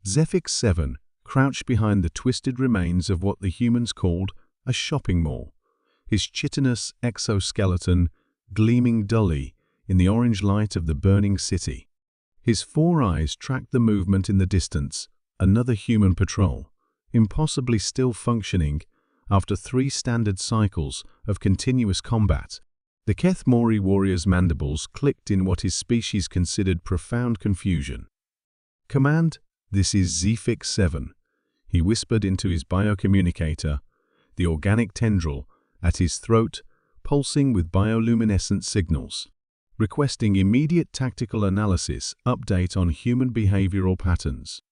Zephyx-7 crouched behind the twisted remains of what the humans called a shopping mall, his chitinous exoskeleton gleaming dully in the orange light of the burning city. His four eyes tracked the movement in the distance, another human patrol, impossibly still functioning after 3 standard cycles of continuous combat. The Keth-Mori warrior's mandibles clicked in what his species considered profound confusion. "Command, this is Zephyx-7," he whispered into his biocommunicator, the organic tendril at his throat pulsing with bioluminescent signals, requesting immediate tactical analysis update on human behavioral patterns.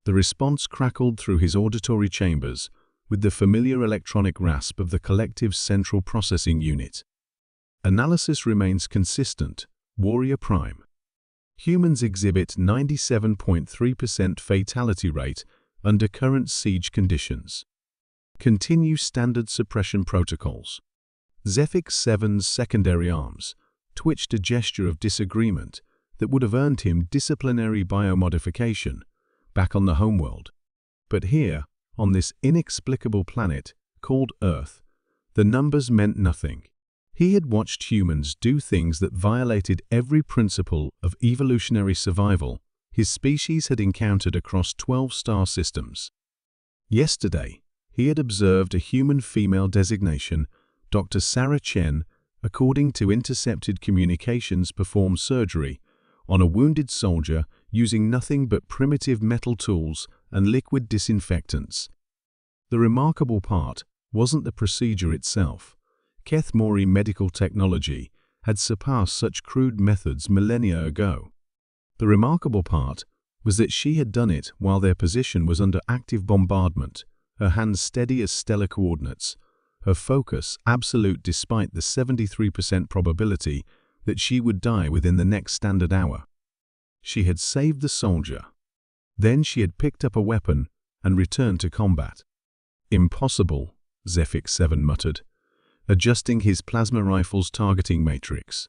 The response crackled through his auditory chambers with the familiar electronic rasp of the collective's central processing unit. Analysis remains consistent, Warrior Prime. Humans exhibit 97.3% fatality rate under current siege conditions. Continue standard suppression protocols. Zephyx-7's secondary arms twitched a gesture of disagreement that would have earned him disciplinary biomodification back on the homeworld. But here, on this inexplicable planet called Earth, the numbers meant nothing. He had watched humans do things that violated every principle of evolutionary survival his species had encountered across 12 star systems. Yesterday, he had observed a human female designation, Dr. Sarah Chen, according to intercepted communications, perform surgery on a wounded soldier using nothing but primitive metal tools and liquid disinfectants. The remarkable part wasn't the procedure itself. Keth-Mori medical technology had surpassed such crude methods millennia ago. The remarkable part was that she had done it while their position was under active bombardment, her hands steady as stellar coordinates, her focus absolute despite the 73% probability that she would die within the next standard hour. She had saved the soldier. Then she had picked up a weapon and returned to combat. "Impossible," Zephyx-7 muttered, adjusting his plasma rifle's targeting matrix.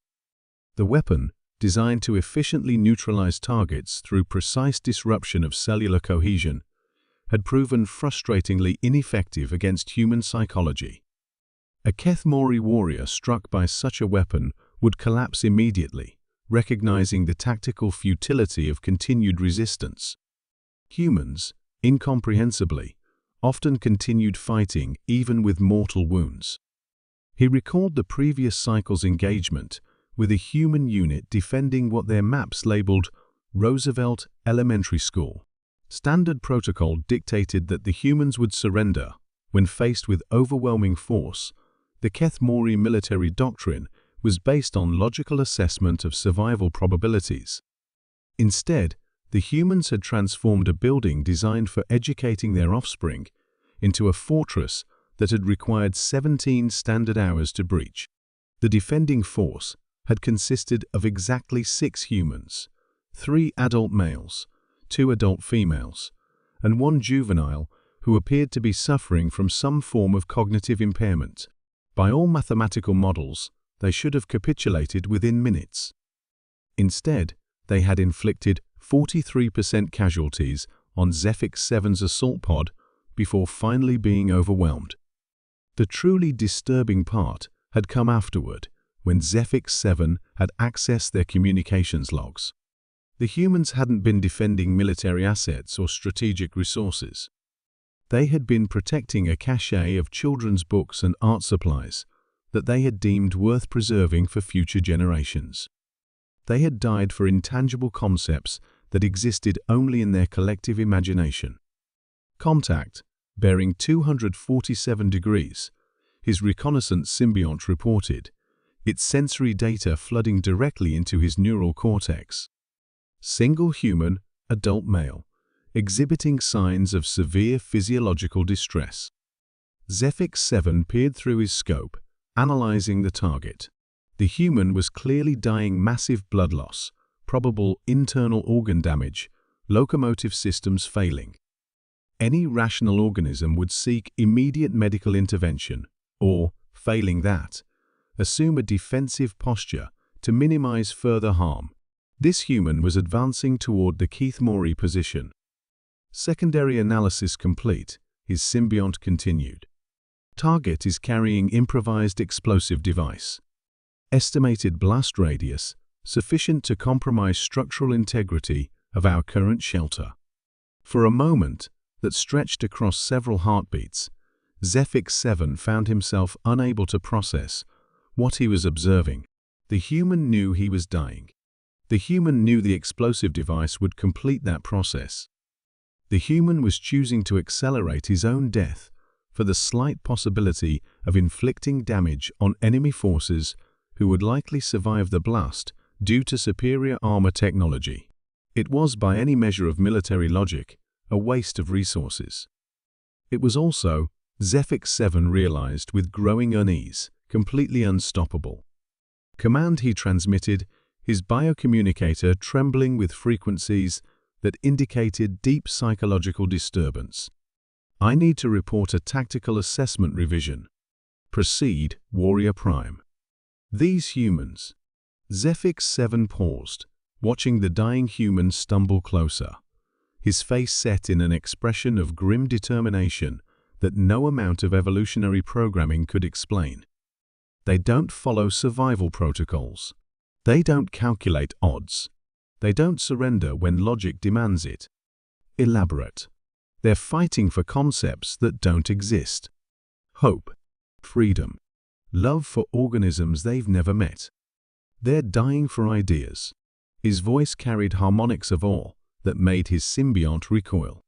The weapon, designed to efficiently neutralize targets through precise disruption of cellular cohesion, had proven frustratingly ineffective against human psychology. A Keth-Mori warrior struck by such a weapon would collapse immediately, recognizing the tactical futility of continued resistance. Humans, incomprehensibly, often continued fighting even with mortal wounds. He recalled the previous cycle's engagement with a human unit defending what their maps labeled Roosevelt Elementary School. Standard protocol dictated that the humans would surrender when faced with overwhelming force. The Keth-Mori military doctrine was based on logical assessment of survival probabilities. Instead, the humans had transformed a building designed for educating their offspring into a fortress that had required 17 standard hours to breach. The defending force had consisted of exactly 6 humans, 3 adult males, 2 adult females, and 1 juvenile who appeared to be suffering from some form of cognitive impairment. By all mathematical models, they should have capitulated within minutes. Instead, they had inflicted 43% casualties on Zephyx-7's assault pod before finally being overwhelmed. The truly disturbing part had come afterward, when Zephyx-7 had accessed their communications logs. The humans hadn't been defending military assets or strategic resources. They had been protecting a cache of children's books and art supplies that they had deemed worth preserving for future generations. They had died for intangible concepts that existed only in their collective imagination. Contact, bearing 247 degrees, his reconnaissance symbiont reported, its sensory data flooding directly into his neural cortex. Single human, adult male, exhibiting signs of severe physiological distress. Zephyx-7 peered through his scope, analyzing the target. The human was clearly dying massive blood loss, probable internal organ damage, locomotive systems failing. Any rational organism would seek immediate medical intervention, or, failing that, assume a defensive posture to minimize further harm. This human was advancing toward the Keth-Mori position. Secondary analysis complete, his symbiont continued. Target is carrying improvised explosive device. Estimated blast radius, sufficient to compromise structural integrity of our current shelter. For a moment, that stretched across several heartbeats, Zephyx-7 found himself unable to process what he was observing. The human knew he was dying. The human knew the explosive device would complete that process. The human was choosing to accelerate his own death for the slight possibility of inflicting damage on enemy forces who would likely survive the blast due to superior armor technology. It was, by any measure of military logic, a waste of resources. It was also, Zephyx-7 realized with growing unease, completely unstoppable. Command, he transmitted, his biocommunicator trembling with frequencies that indicated deep psychological disturbance. I need to report a tactical assessment revision. Proceed, Warrior Prime. These humans. Zephyx-7 paused, watching the dying human stumble closer, his face set in an expression of grim determination that no amount of evolutionary programming could explain. They don't follow survival protocols. They don't calculate odds. They don't surrender when logic demands it. Elaborate. They're fighting for concepts that don't exist. Hope, freedom, love for organisms they've never met. They're dying for ideas. His voice carried harmonics of awe that made his symbiont recoil.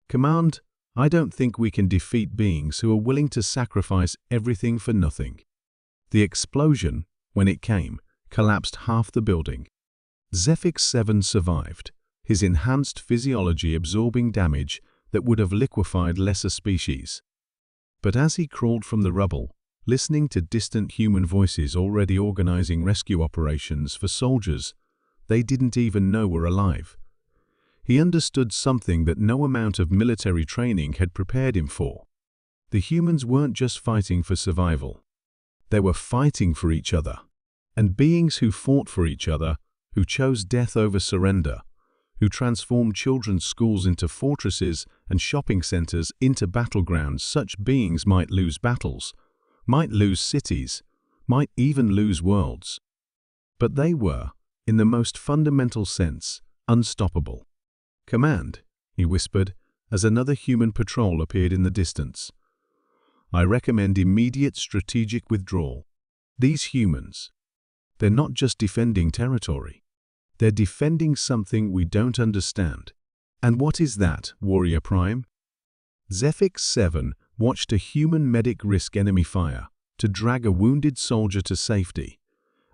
Command, I don't think we can defeat beings who are willing to sacrifice everything for nothing. The explosion, when it came, collapsed half the building. Zephyx-7 survived, his enhanced physiology absorbing damage that would have liquefied lesser species. But as he crawled from the rubble, listening to distant human voices already organizing rescue operations for soldiers they didn't even know were alive, he understood something that no amount of military training had prepared him for. The humans weren't just fighting for survival. They were fighting for each other. And beings who fought for each other, who chose death over surrender, who transformed children's schools into fortresses and shopping centers into battlegrounds, such beings might lose battles, might lose cities, might even lose worlds. But they were, in the most fundamental sense, unstoppable. Command, he whispered, as another human patrol appeared in the distance. I recommend immediate strategic withdrawal. These humans, they're not just defending territory. They're defending something we don't understand. And what is that, Warrior Prime? Zephyx-7 watched a human medic risk enemy fire to drag a wounded soldier to safety,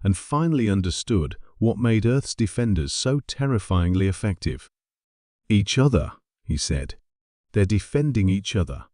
and finally understood what made Earth's defenders so terrifyingly effective. Each other, he said. They're defending each other.